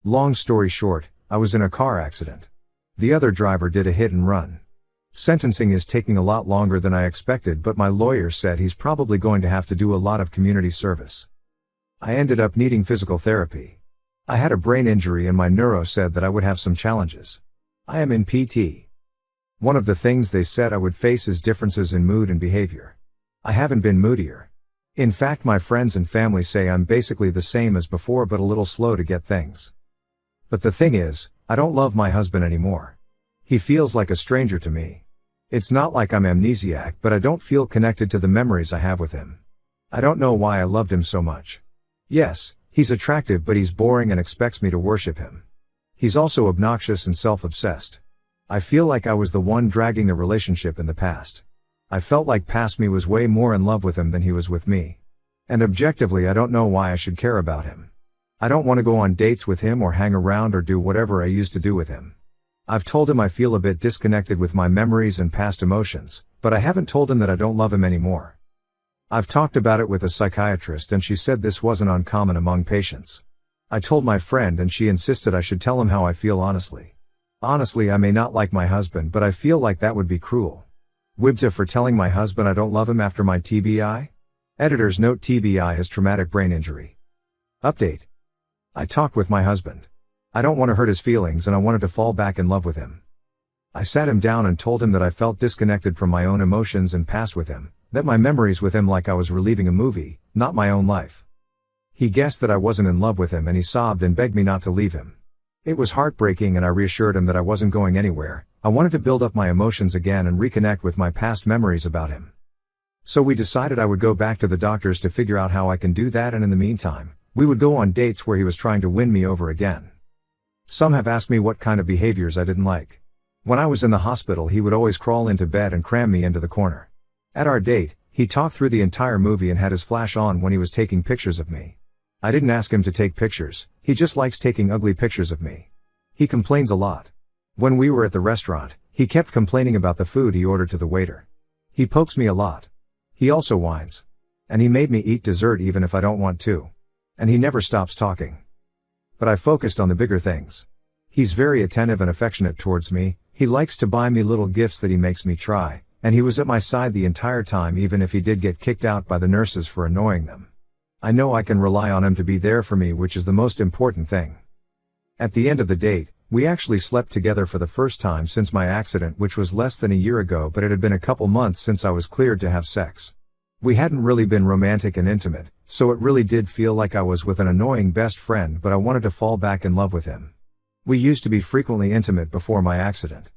Long story short, I was in a car accident. The other driver did a hit and run. Sentencing is taking a lot longer than I expected, but my lawyer said he's probably going to have to do a lot of community service. I ended up needing physical therapy. I had a brain injury and my neuro said that I would have some challenges. I am in PT. One of the things they said I would face is differences in mood and behavior. I haven't been moodier. In fact, my friends and family say I'm basically the same as before but a little slow to get things. But the thing is, I don't love my husband anymore. He feels like a stranger to me. It's not like I'm amnesiac, but I don't feel connected to the memories I have with him. I don't know why I loved him so much. Yes, he's attractive, but he's boring and expects me to worship him. He's also obnoxious and self-obsessed. I feel like I was the one dragging the relationship in the past. I felt like past me was way more in love with him than he was with me. And objectively, I don't know why I should care about him. I don't want to go on dates with him or hang around or do whatever I used to do with him. I've told him I feel a bit disconnected with my memories and past emotions, but I haven't told him that I don't love him anymore. I've talked about it with a psychiatrist and she said this wasn't uncommon among patients. I told my friend and she insisted I should tell him how I feel honestly. Honestly, I may not like my husband, but I feel like that would be cruel. Wibta for telling my husband I don't love him after my TBI? Editor's note: TBI is traumatic brain injury. Update. I talked with my husband. I don't want to hurt his feelings and I wanted to fall back in love with him. I sat him down and told him that I felt disconnected from my own emotions and past with him, that my memories with him like I was reliving a movie, not my own life. He guessed that I wasn't in love with him and he sobbed and begged me not to leave him. It was heartbreaking and I reassured him that I wasn't going anywhere. I wanted to build up my emotions again and reconnect with my past memories about him. So we decided I would go back to the doctors to figure out how I can do that, and in the meantime, we would go on dates where he was trying to win me over again. Some have asked me what kind of behaviors I didn't like. When I was in the hospital, he would always crawl into bed and cram me into the corner. At our date, he talked through the entire movie and had his flash on when he was taking pictures of me. I didn't ask him to take pictures, he just likes taking ugly pictures of me. He complains a lot. When we were at the restaurant, he kept complaining about the food he ordered to the waiter. He pokes me a lot. He also whines. And he made me eat dessert even if I don't want to. And he never stops talking. But I focused on the bigger things. He's very attentive and affectionate towards me, he likes to buy me little gifts that he makes me try, and he was at my side the entire time even if he did get kicked out by the nurses for annoying them. I know I can rely on him to be there for me, which is the most important thing. At the end of the date, we actually slept together for the first time since my accident, which was less than a year ago, but it had been a couple months since I was cleared to have sex. We hadn't really been romantic and intimate, so it really did feel like I was with an annoying best friend, but I wanted to fall back in love with him. We used to be frequently intimate before my accident.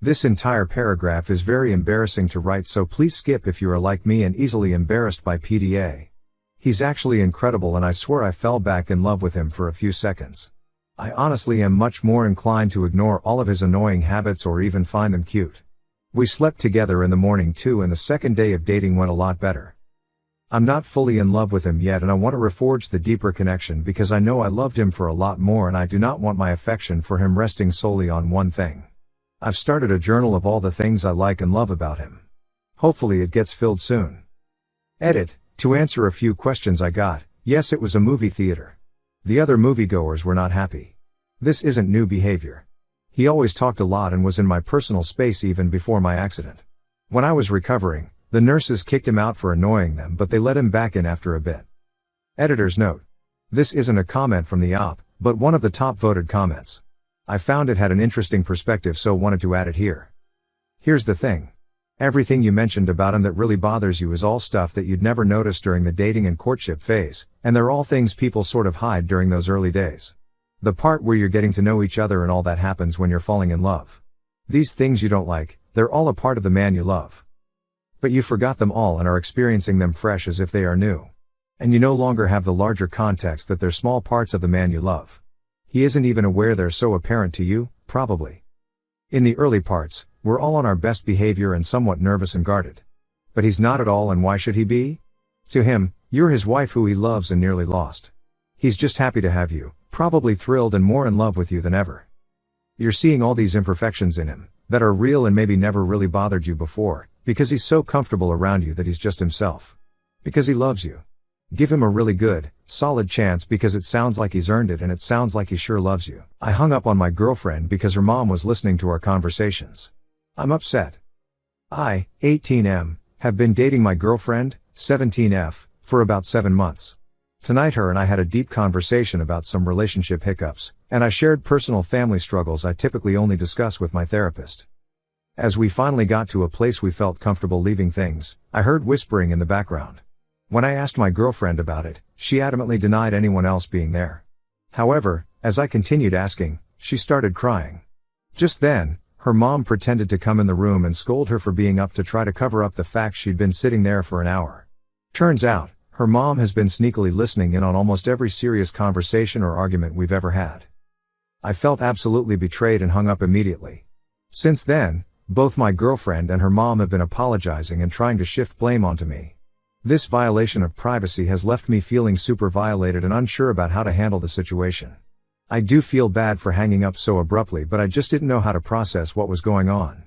This entire paragraph is very embarrassing to write, so please skip if you are like me and easily embarrassed by PDA. He's actually incredible and I swear I fell back in love with him for a few seconds. I honestly am much more inclined to ignore all of his annoying habits or even find them cute. We slept together in the morning too, and the second day of dating went a lot better. I'm not fully in love with him yet and I want to reforge the deeper connection because I know I loved him for a lot more and I do not want my affection for him resting solely on one thing. I've started a journal of all the things I like and love about him. Hopefully it gets filled soon. Edit. To answer a few questions I got, yes, it was a movie theater. The other moviegoers were not happy. This isn't new behavior. He always talked a lot and was in my personal space even before my accident. When I was recovering, the nurses kicked him out for annoying them, but they let him back in after a bit. Editor's note. This isn't a comment from the op, but one of the top voted comments. I found it had an interesting perspective, so wanted to add it here. Here's the thing. Everything you mentioned about him that really bothers you is all stuff that you'd never notice during the dating and courtship phase, and they're all things people sort of hide during those early days. The part where you're getting to know each other and all that happens when you're falling in love. These things you don't like, they're all a part of the man you love. But you forgot them all and are experiencing them fresh as if they are new. And you no longer have the larger context that they're small parts of the man you love. He isn't even aware they're so apparent to you, probably. In the early parts, we're all on our best behavior and somewhat nervous and guarded. But he's not at all, and why should he be? To him, you're his wife who he loves and nearly lost. He's just happy to have you, probably thrilled and more in love with you than ever. You're seeing all these imperfections in him, that are real and maybe never really bothered you before, because he's so comfortable around you that he's just himself. Because he loves you. Give him a really good, solid chance because it sounds like he's earned it and it sounds like he sure loves you. I hung up on my girlfriend because her mom was listening to our conversations. I'm upset. I, 18M, have been dating my girlfriend, 17F, for about 7 months. Tonight her and I had a deep conversation about some relationship hiccups, and I shared personal family struggles I typically only discuss with my therapist. As we finally got to a place we felt comfortable leaving things, I heard whispering in the background. When I asked my girlfriend about it, she adamantly denied anyone else being there. However, as I continued asking, she started crying. Just then, her mom pretended to come in the room and scold her for being up to try to cover up the fact she'd been sitting there for an hour. Turns out, her mom has been sneakily listening in on almost every serious conversation or argument we've ever had. I felt absolutely betrayed and hung up immediately. Since then, both my girlfriend and her mom have been apologizing and trying to shift blame onto me. This violation of privacy has left me feeling super violated and unsure about how to handle the situation. I do feel bad for hanging up so abruptly, but I just didn't know how to process what was going on.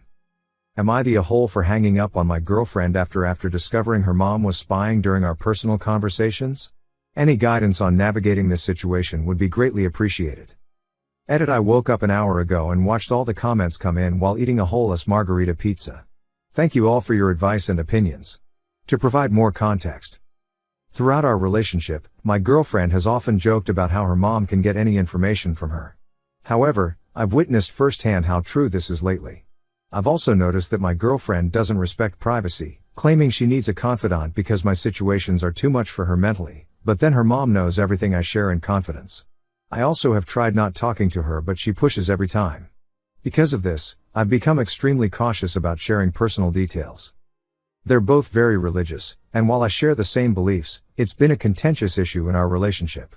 Am I the a-hole for hanging up on my girlfriend after discovering her mom was spying during our personal conversations? Any guidance on navigating this situation would be greatly appreciated. Edit: I woke up an hour ago and watched all the comments come in while eating a whole-ass margarita pizza. Thank you all for your advice and opinions. To provide more context. Throughout our relationship, my girlfriend has often joked about how her mom can get any information from her. However, I've witnessed firsthand how true this is lately. I've also noticed that my girlfriend doesn't respect privacy, claiming she needs a confidant because my situations are too much for her mentally, but then her mom knows everything I share in confidence. I also have tried not talking to her, but she pushes every time. Because of this, I've become extremely cautious about sharing personal details. They're both very religious, and while I share the same beliefs, it's been a contentious issue in our relationship.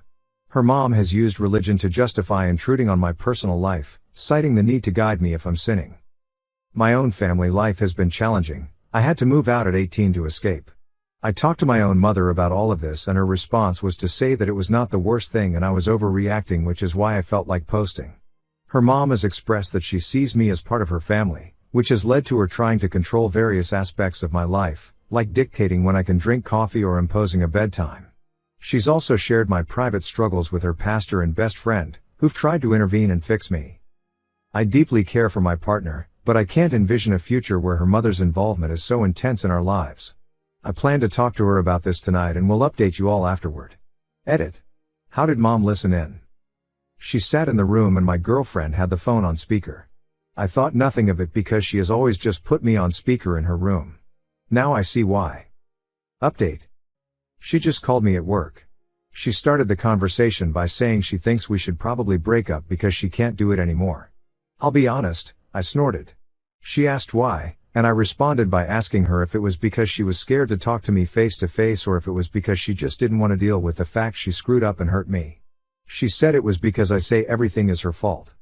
Her mom has used religion to justify intruding on my personal life, citing the need to guide me if I'm sinning. My own family life has been challenging. I had to move out at 18 to escape. I talked to my own mother about all of this and her response was to say that it was not the worst thing and I was overreacting, which is why I felt like posting. Her mom has expressed that she sees me as part of her family, which has led to her trying to control various aspects of my life, like dictating when I can drink coffee or imposing a bedtime. She's also shared my private struggles with her pastor and best friend, who've tried to intervene and fix me. I deeply care for my partner, but I can't envision a future where her mother's involvement is so intense in our lives. I plan to talk to her about this tonight and will update you all afterward. Edit: how did mom listen in? She sat in the room and my girlfriend had the phone on speaker. I thought nothing of it because she has always just put me on speaker in her room. Now I see why. Update: she just called me at work. She started the conversation by saying she thinks we should probably break up because she can't do it anymore. I'll be honest, I snorted. She asked why, and I responded by asking her if it was because she was scared to talk to me face to face or if it was because she just didn't want to deal with the fact she screwed up and hurt me. She said it was because I say everything is her fault.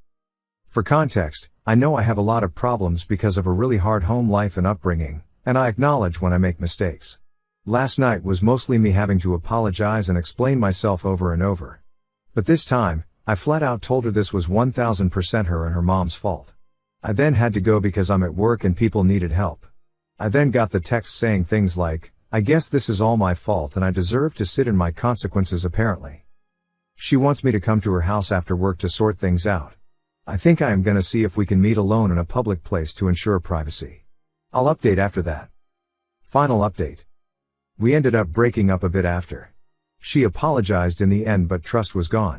For context, I know I have a lot of problems because of a really hard home life and upbringing, and I acknowledge when I make mistakes. Last night was mostly me having to apologize and explain myself over and over. But this time, I flat out told her this was 1000% her and her mom's fault. I then had to go because I'm at work and people needed help. I then got the text saying things like, "I guess this is all my fault and I deserve to sit in my consequences apparently." She wants me to come to her house after work to sort things out. I think I am gonna see if we can meet alone in a public place to ensure privacy. I'll update after that. Final update. We ended up breaking up a bit after. She apologized in the end, but trust was gone.